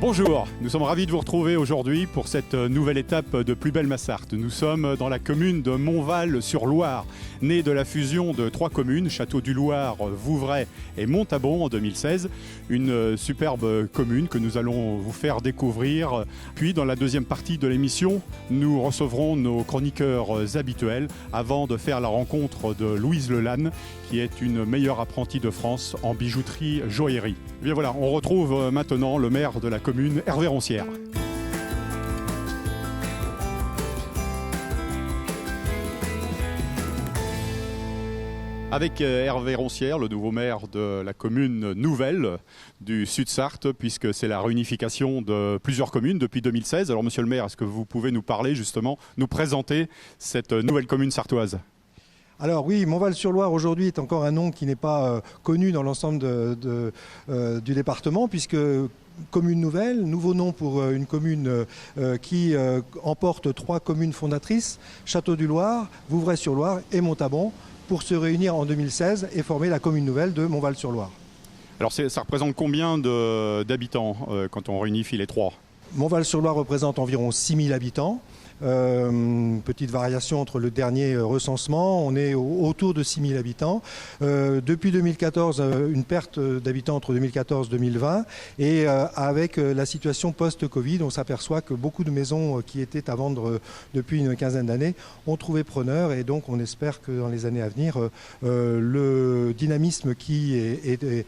Bonjour, nous sommes ravis de vous retrouver aujourd'hui pour cette nouvelle étape de Plus belle ma Sarthe. Nous sommes dans la commune de Montval-sur-Loire, née de la fusion de 3 communes, Château-du-Loir, Vouvray et Montabon en 2016. Une superbe commune que nous allons vous faire découvrir. Puis dans la deuxième partie de l'émission, nous recevrons nos chroniqueurs habituels avant de faire la rencontre de Louise Lelanne, qui est une meilleure apprentie de France en bijouterie joaillerie. Et bien voilà, on retrouve maintenant le maire de la commune, Hervé Roncière. Avec Hervé Roncière, le nouveau maire de la commune nouvelle du Sud-Sarthe, puisque c'est la réunification de plusieurs communes depuis 2016. Alors monsieur le maire, est-ce que vous pouvez nous parler justement, nous présenter cette nouvelle commune sartoise ? Alors oui, Montval-sur-Loire aujourd'hui est encore un nom qui n'est pas connu dans l'ensemble du département, puisque commune nouvelle, nouveau nom pour une commune qui emporte 3 communes fondatrices, Château-du-Loir, Vouvray-sur-Loire et Montabon, pour se réunir en 2016 et former la commune nouvelle de Montval-sur-Loire. Alors ça représente combien d'habitants quand on réunifie les 3 ? Montval-sur-Loire représente environ 6000 habitants. Petite variation entre le dernier recensement, on est autour de 6000 habitants. Depuis 2014, une perte d'habitants entre 2014 et 2020. Et avec la situation post-Covid, on s'aperçoit que beaucoup de maisons qui étaient à vendre depuis une quinzaine d'années ont trouvé preneur. Et donc on espère que dans les années à venir, le dynamisme qui est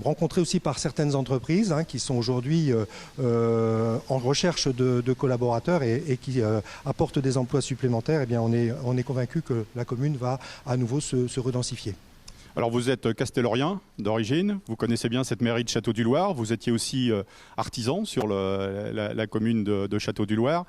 rencontré aussi par certaines entreprises qui sont aujourd'hui en recherche de collaborateurs et qui apporte des emplois supplémentaires, eh bien on est convaincu que la commune va à nouveau se redensifier. Alors vous êtes castelorien d'origine, vous connaissez bien cette mairie de Château-du-Loir, vous étiez aussi artisan sur la commune de Château-du-Loir.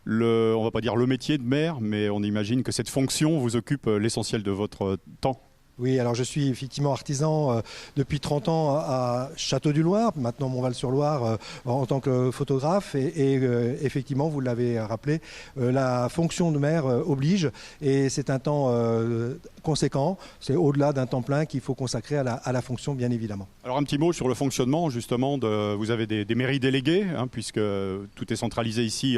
On ne va pas dire le métier de maire, mais on imagine que cette fonction vous occupe l'essentiel de votre temps. Oui, alors je suis effectivement artisan depuis 30 ans à Château-du-Loir, maintenant Montval-sur-Loire en tant que photographe et effectivement, vous l'avez rappelé, la fonction de maire oblige et c'est un temps conséquent, c'est au-delà d'un temps plein qu'il faut consacrer à la fonction bien évidemment. Alors un petit mot sur le fonctionnement justement, vous avez des mairies déléguées puisque tout est centralisé ici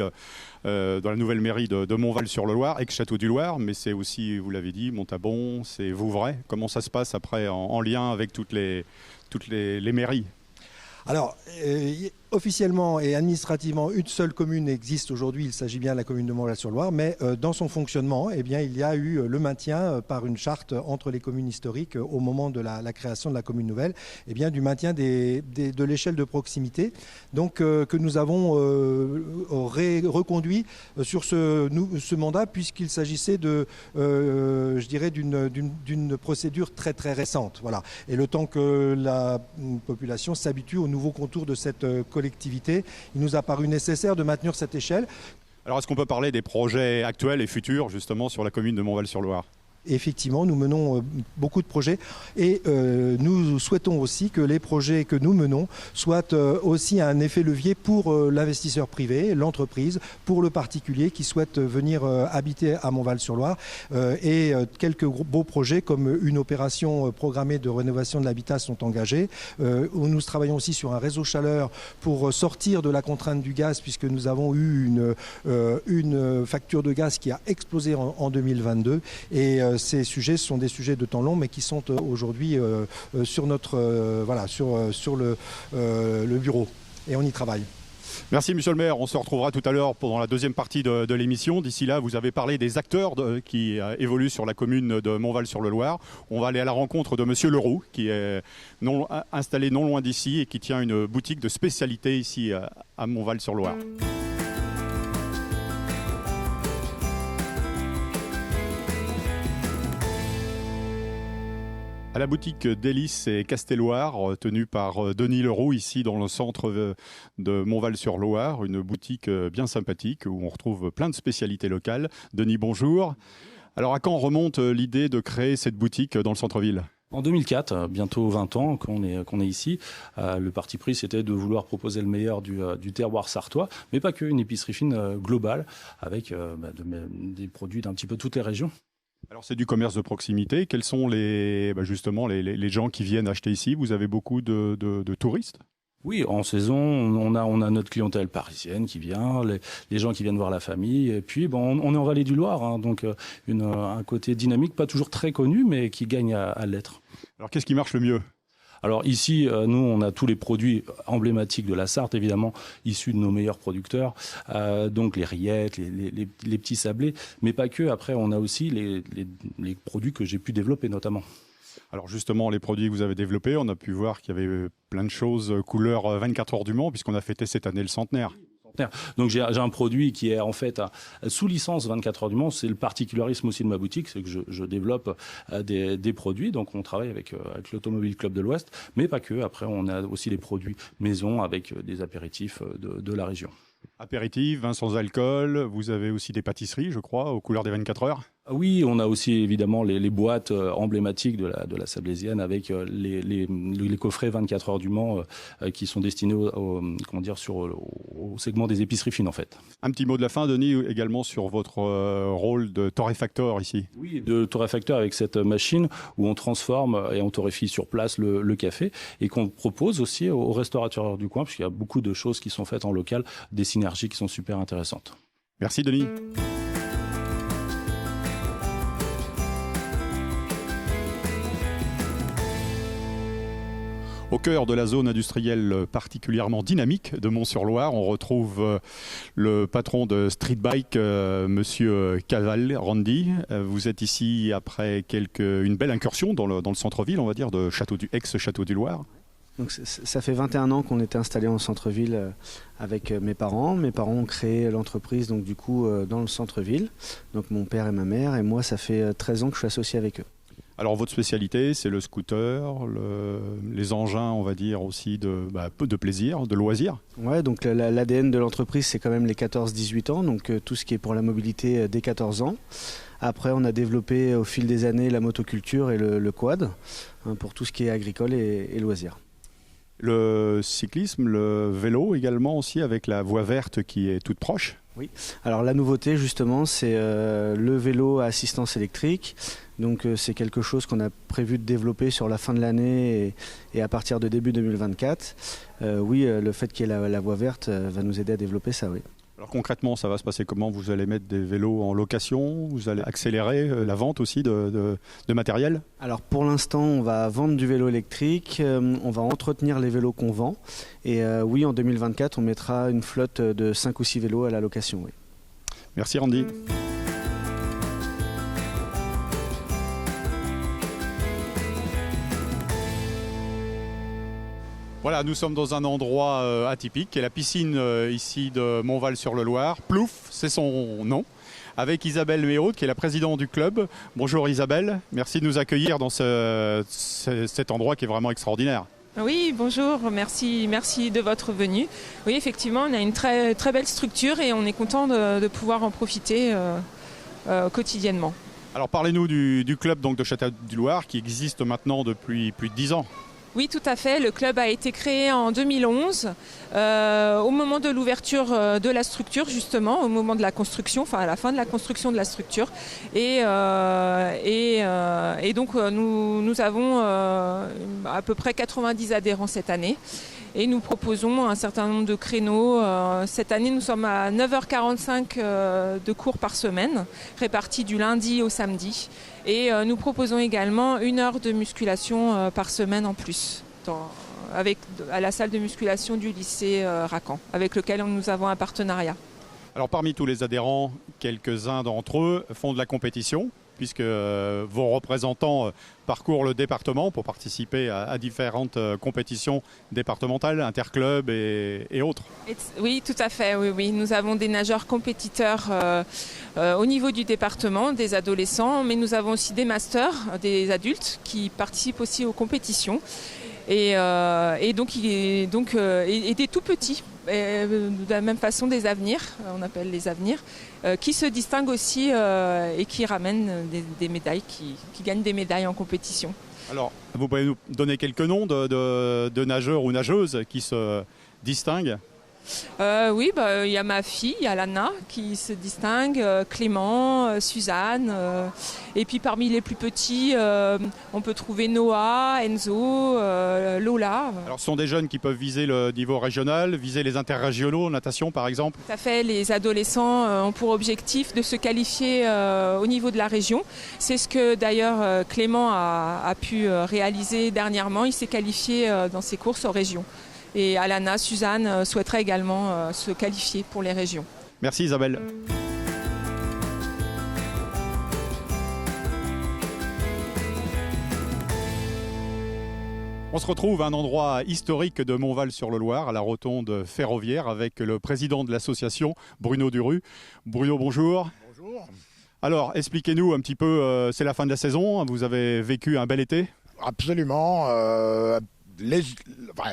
dans la nouvelle mairie de Montval-sur-le-Loir, ex-Château-du-Loir, mais c'est aussi, vous l'avez dit, Montabon, c'est Vouvray. Comment ça se passe après en lien avec toutes les mairies ? Alors, officiellement et administrativement, une seule commune existe aujourd'hui, il s'agit bien de la commune de Montval-sur-Loire, mais dans son fonctionnement, eh bien, il y a eu le maintien par une charte entre les communes historiques au moment de la création de la commune nouvelle, eh bien, du maintien de l'échelle de proximité, donc que nous avons reconduit sur ce mandat, puisqu'il s'agissait je dirais, d'une procédure très très récente. Voilà. Et le temps que la population s'habitue aux nouveaux contours de cette collectivité, il nous a paru nécessaire de maintenir cette échelle. Alors est-ce qu'on peut parler des projets actuels et futurs justement sur la commune de Montval-sur-Loire ? Effectivement, nous menons beaucoup de projets et nous souhaitons aussi que les projets que nous menons soient aussi un effet levier pour l'investisseur privé, l'entreprise, pour le particulier qui souhaite venir habiter à Montval-sur-Loire et quelques beaux projets comme une opération programmée de rénovation de l'habitat sont engagés. Où nous travaillons aussi sur un réseau chaleur pour sortir de la contrainte du gaz puisque nous avons eu une facture de gaz qui a explosé en 2022 et ces sujets sont des sujets de temps long, mais qui sont aujourd'hui sur le bureau. Et on y travaille. Merci monsieur le maire, on se retrouvera tout à l'heure pendant la deuxième partie de l'émission. D'ici là, vous avez parlé des acteurs qui évoluent sur la commune de Montval-sur-le-Loir. On va aller à la rencontre de monsieur Leroux, qui est installé non loin d'ici et qui tient une boutique de spécialité ici à Montval-sur-Loire. À la boutique Délices et Castelloire, tenue par Denis Leroux, ici dans le centre de Montval-sur-Loire, une boutique bien sympathique où on retrouve plein de spécialités locales. Denis, bonjour. Alors à quand remonte l'idée de créer cette boutique dans le centre-ville ? En 2004, bientôt 20 ans qu'on est ici, le parti pris c'était de vouloir proposer le meilleur du terroir sartois, mais pas que, une épicerie fine globale avec des produits d'un petit peu toutes les régions. Alors c'est du commerce de proximité. Quels sont les gens qui viennent acheter ici ? Vous avez beaucoup de touristes ? Oui, en saison, on a notre clientèle parisienne qui vient, les gens qui viennent voir la famille. Et puis, on est en Vallée du Loir, hein, donc un côté dynamique, pas toujours très connu, mais qui gagne à l'être. Alors, qu'est-ce qui marche le mieux ? Alors ici, nous, on a tous les produits emblématiques de la Sarthe, évidemment, issus de nos meilleurs producteurs, donc les rillettes, les petits sablés, mais pas que. Après, on a aussi les produits que j'ai pu développer, notamment. Alors justement, les produits que vous avez développés, on a pu voir qu'il y avait plein de choses couleur 24 heures du Mans, puisqu'on a fêté cette année le centenaire. Donc j'ai un produit qui est en fait sous licence 24 heures du Mans. C'est le particularisme aussi de ma boutique, c'est que je développe des produits. Donc on travaille avec l'Automobile Club de l'Ouest, mais pas que. Après, on a aussi les produits maison avec des apéritifs de la région. Apéritifs, vin sans alcool, vous avez aussi des pâtisseries, je crois, aux couleurs des 24 heures. Oui, on a aussi évidemment les boîtes emblématiques de la Sablésienne avec les coffrets 24 heures du Mans qui sont destinés au segment des épiceries fines en fait. Un petit mot de la fin, Denis, également sur votre rôle de torréfacteur ici. Oui, de torréfacteur avec cette machine où on transforme et on torréfie sur place le café et qu'on propose aussi aux restaurateurs du coin parce qu'il y a beaucoup de choses qui sont faites en local, des synergies qui sont super intéressantes. Merci Denis. Au cœur de la zone industrielle particulièrement dynamique de Mont-sur-Loire, on retrouve le patron de Street Bike, Monsieur Caval, Randy. Vous êtes ici après une belle incursion dans le centre-ville, on va dire, de ex-Château du Loir. Donc, ça fait 21 ans qu'on était installé en centre-ville avec mes parents. Mes parents ont créé l'entreprise donc, du coup, dans le centre-ville. Donc mon père et ma mère. Et moi, ça fait 13 ans que je suis associé avec eux. Alors votre spécialité, c'est le scooter, les engins, on va dire aussi de plaisir, de loisirs. Ouais, donc l'ADN de l'entreprise, c'est quand même les 14-18 ans, donc tout ce qui est pour la mobilité dès 14 ans. Après, on a développé au fil des années la motoculture et le quad, hein, pour tout ce qui est agricole et loisirs. Le cyclisme, le vélo également aussi, avec la voie verte qui est toute proche. Oui, alors la nouveauté justement, c'est le vélo à assistance électrique. Donc c'est quelque chose qu'on a prévu de développer sur la fin de l'année et à partir de début 2024. Oui, le fait qu'il y ait la voie verte va nous aider à développer ça, oui. Alors concrètement, ça va se passer comment ? Vous allez mettre des vélos en location ? Vous allez accélérer la vente aussi de matériel ? Alors pour l'instant, on va vendre du vélo électrique, on va entretenir les vélos qu'on vend. Et oui, en 2024, on mettra une flotte de 5 ou 6 vélos à la location. Oui. Merci Randy. Voilà, nous sommes dans un endroit atypique, qui est la piscine ici de Montval-sur-le-Loir. Plouf, c'est son nom, avec Isabelle Méhaud, qui est la présidente du club. Bonjour Isabelle, merci de nous accueillir dans cet endroit qui est vraiment extraordinaire. Oui, bonjour, merci de votre venue. Oui, effectivement, on a une très, très belle structure et on est content de pouvoir en profiter quotidiennement. Alors parlez-nous du club donc, de Château du Loir qui existe maintenant depuis plus de 10 ans. Oui, tout à fait. Le club a été créé en 2011, au moment de l'ouverture de la structure, justement, au moment de la construction, enfin à la fin de la construction de la structure. Et donc nous avons à peu près 90 adhérents cette année. Et nous proposons un certain nombre de créneaux. Cette année, nous sommes à 9h45 de cours par semaine, répartis du lundi au samedi. Et nous proposons également 1 heure de musculation par semaine en plus, à la salle de musculation du lycée Racan, avec lequel nous avons un partenariat. Alors parmi tous les adhérents, quelques-uns d'entre eux font de la compétition, puisque vos représentants parcourent le département pour participer à différentes compétitions départementales, interclubs et autres. Oui, tout à fait. Oui. Nous avons des nageurs compétiteurs au niveau du département, des adolescents, mais nous avons aussi des masters, des adultes qui participent aussi aux compétitions. Et des tout petits, de la même façon des avenirs, on appelle les avenirs, qui se distinguent aussi et qui ramènent des médailles, qui gagnent des médailles en compétition. Alors, vous pouvez nous donner quelques noms de nageurs ou nageuses qui se distinguent ? Oui, il y a ma fille, il y a Lana qui se distingue, Clément, Suzanne. Et puis parmi les plus petits, on peut trouver Noah, Enzo, Lola. Alors ce sont des jeunes qui peuvent viser le niveau régional, viser les interrégionaux, natation par exemple. Tout à fait, les adolescents ont pour objectif de se qualifier au niveau de la région. C'est ce que d'ailleurs Clément a pu réaliser dernièrement. Il s'est qualifié dans ses courses aux régions. Et Alana, Suzanne souhaiterait également se qualifier pour les régions. Merci Isabelle. On se retrouve à un endroit historique de Montval-sur-le-Loir, à la rotonde ferroviaire, avec le président de l'association, Bruno Duru. Bruno, bonjour. Bonjour. Alors, expliquez-nous un petit peu, c'est la fin de la saison, vous avez vécu un bel été ? Absolument,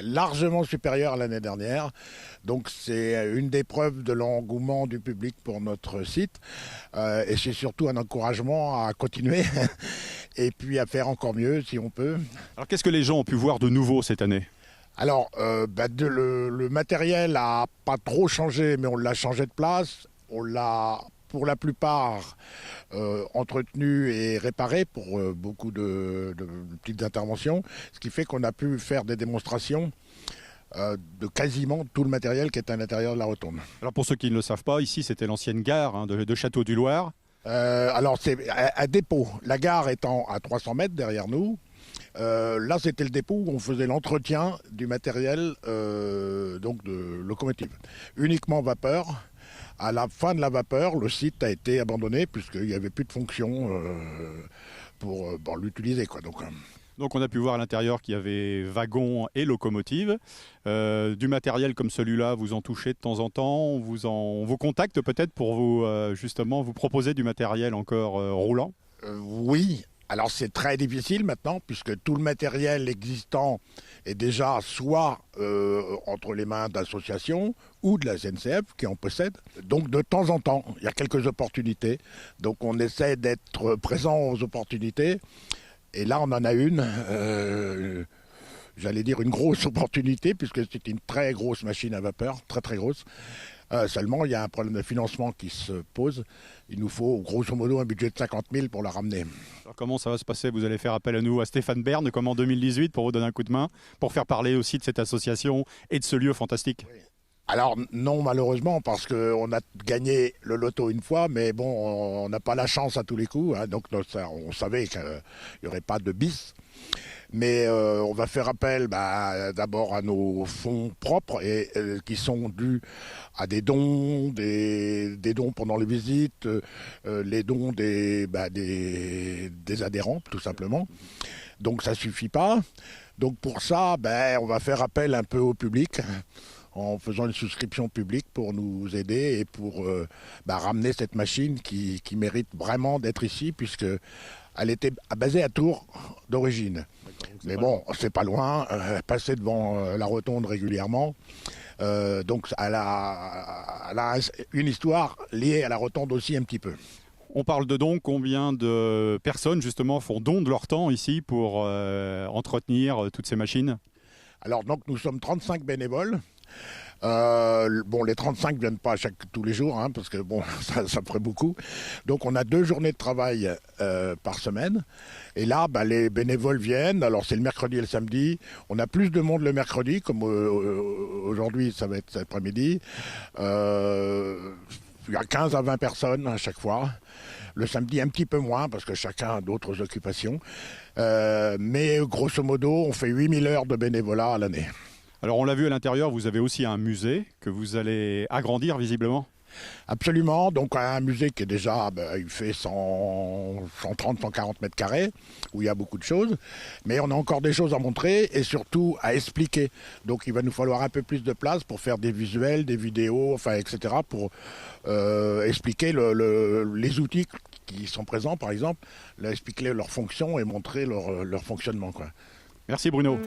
largement supérieur à l'année dernière. Donc c'est une des preuves de l'engouement du public pour notre site. Et c'est surtout un encouragement à continuer et puis à faire encore mieux si on peut. Alors qu'est-ce que les gens ont pu voir de nouveau cette année ? Alors, le matériel n'a pas trop changé, mais on l'a changé de place. On l'a pour la plupart entretenu et réparé pour beaucoup de petites interventions, ce qui fait qu'on a pu faire des démonstrations de quasiment tout le matériel qui est à l'intérieur de la rotonde. Alors pour ceux qui ne le savent pas, ici c'était l'ancienne gare de Château-du-Loir. Alors c'est à dépôt, la gare étant à 300 mètres derrière nous. Là c'était le dépôt où on faisait l'entretien du matériel donc de locomotive, uniquement vapeur. À la fin de la vapeur, le site a été abandonné puisqu'il n'y avait plus de fonction pour l'utiliser, quoi. Donc on a pu voir à l'intérieur qu'il y avait wagons et locomotives. Du matériel comme celui-là, vous en touchez de temps en temps. On vous contacte peut-être pour vous, justement, vous proposer du matériel encore roulant. Oui. Alors c'est très difficile maintenant puisque tout le matériel existant est déjà soit entre les mains d'associations ou de la SNCF qui en possède. Donc de temps en temps, il y a quelques opportunités. Donc on essaie d'être présent aux opportunités. Et là on en a une, j'allais dire une grosse opportunité puisque c'est une très grosse machine à vapeur, très très grosse. Seulement, il y a un problème de financement qui se pose. Il nous faut grosso modo un budget de 50 000 pour la ramener. Alors comment ça va se passer ? Vous allez faire appel à nous, à Stéphane Bern, comme en 2018, pour vous donner un coup de main, pour faire parler aussi de cette association et de ce lieu fantastique. Oui. Alors non, malheureusement, parce qu'on a gagné le loto une fois, mais bon, on n'a pas la chance à tous les coups. Hein, donc on savait qu'il n'y aurait pas de bis. Mais on va faire appel d'abord à nos fonds propres et qui sont dus à des dons, des dons pendant les visites, les dons des adhérents tout simplement. Donc ça suffit pas. Donc pour ça, on va faire appel un peu au public en faisant une souscription publique pour nous aider et pour ramener cette machine qui mérite vraiment d'être ici puisque elle était basée à Tours d'origine. Mais bon, c'est pas loin, passer devant la rotonde régulièrement. Donc elle a une histoire liée à la rotonde aussi un petit peu. On parle de dons, combien de personnes justement font don de leur temps ici pour entretenir toutes ces machines ? Alors donc nous sommes 35 bénévoles. Les 35 ne viennent pas tous les jours, hein, parce que ça ferait beaucoup. Donc on a 2 journées de travail par semaine. Et là, les bénévoles viennent. Alors c'est le mercredi et le samedi. On a plus de monde le mercredi, comme aujourd'hui, ça va être cet après-midi. Il y a 15 à 20 personnes à chaque fois. Le samedi, un petit peu moins, parce que chacun a d'autres occupations. Mais grosso modo, on fait 8000 heures de bénévolat à l'année. Alors on l'a vu à l'intérieur, vous avez aussi un musée que vous allez agrandir visiblement. Absolument, donc un musée qui est déjà, il fait 130, 140 mètres carrés, où il y a beaucoup de choses, mais on a encore des choses à montrer et surtout à expliquer. Donc il va nous falloir un peu plus de place pour faire des visuels, des vidéos, etc., pour expliquer les outils qui sont présents, par exemple, expliquer leurs fonctions et montrer leur fonctionnement, quoi. Merci Bruno.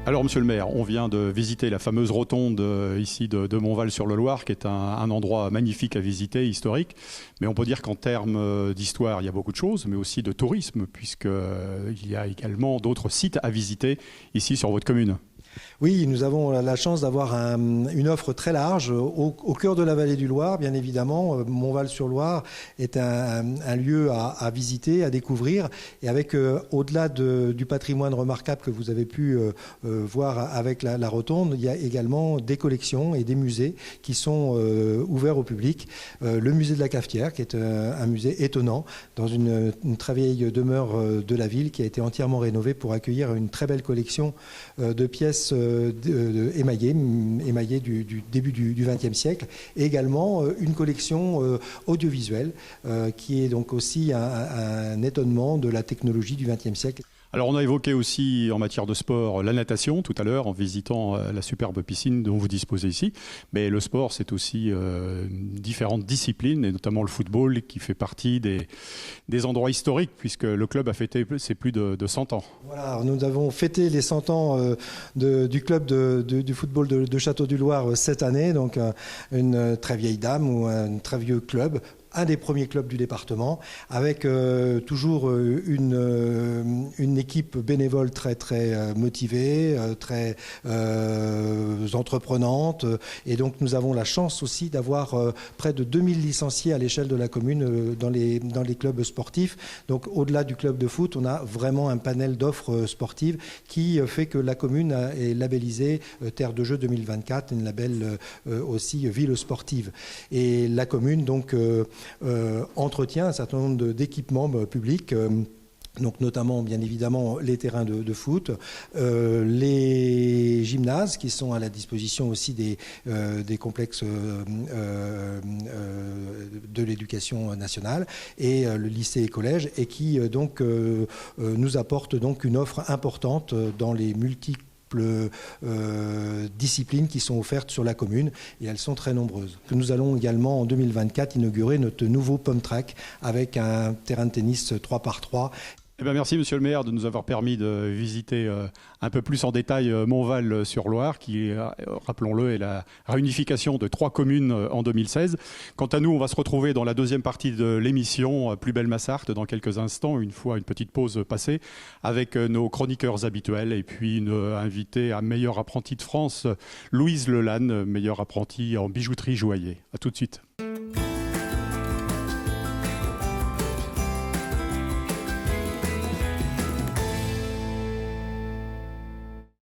Alors, monsieur le maire, on vient de visiter la fameuse rotonde ici de Montval-sur-le-Loir, qui est un endroit magnifique à visiter, historique. Mais on peut dire qu'en termes d'histoire, il y a beaucoup de choses, mais aussi de tourisme, puisqu'il y a également d'autres sites à visiter ici sur votre commune. Oui, nous avons la chance d'avoir une offre très large au cœur de la vallée du Loir, bien évidemment. Montval-sur-Loire est un lieu à visiter, à découvrir. Et avec, au-delà du patrimoine remarquable que vous avez pu voir avec la rotonde, il y a également des collections et des musées qui sont ouverts au public. Le musée de la Cafetière, qui est un musée étonnant, dans une très vieille demeure de la ville, qui a été entièrement rénovée pour accueillir une très belle collection de pièces émaillées du début du XXe siècle, et également une collection audiovisuelle qui est donc aussi un étonnement de la technologie du XXe siècle. Alors on a évoqué aussi en matière de sport la natation tout à l'heure en visitant la superbe piscine dont vous disposez ici. Mais le sport, c'est aussi différentes disciplines et notamment le football qui fait partie des endroits historiques puisque le club a fêté ses plus de 100 ans. Voilà, nous avons fêté les 100 ans du club du football de Château-du-Loir cette année, donc une très vieille dame ou un très vieux club. Un des premiers clubs du département, avec toujours une équipe bénévole très très motivée, très entreprenante. Et donc nous avons la chance aussi d'avoir près de 2000 licenciés à l'échelle de la commune dans les clubs sportifs. Donc au-delà du club de foot, on a vraiment un panel d'offres sportives qui fait que la commune est labellisée Terre de Jeux 2024, une label aussi ville sportive. Et la commune donc entretient un certain nombre d'équipements publics. Donc notamment, bien évidemment, les terrains de foot, les gymnases qui sont à la disposition aussi des complexes de l'éducation nationale et le lycée et collège, et qui donc nous apportent donc une offre importante dans les multiples disciplines qui sont offertes sur la commune, et elles sont très nombreuses. Nous allons également en 2024 inaugurer notre nouveau pump track avec un terrain de tennis 3x3. Eh bien, merci Monsieur le maire de nous avoir permis de visiter un peu plus en détail Montval-sur-Loire qui, rappelons-le, est la réunification de 3 communes en 2016. Quant à nous, on va se retrouver dans la deuxième partie de l'émission Plus belle Massarthe dans quelques instants, une fois une petite pause passée, avec nos chroniqueurs habituels et puis une invitée à meilleure apprentie de France, Louise Lelanne, meilleure apprentie en bijouterie joaillier. À tout de suite.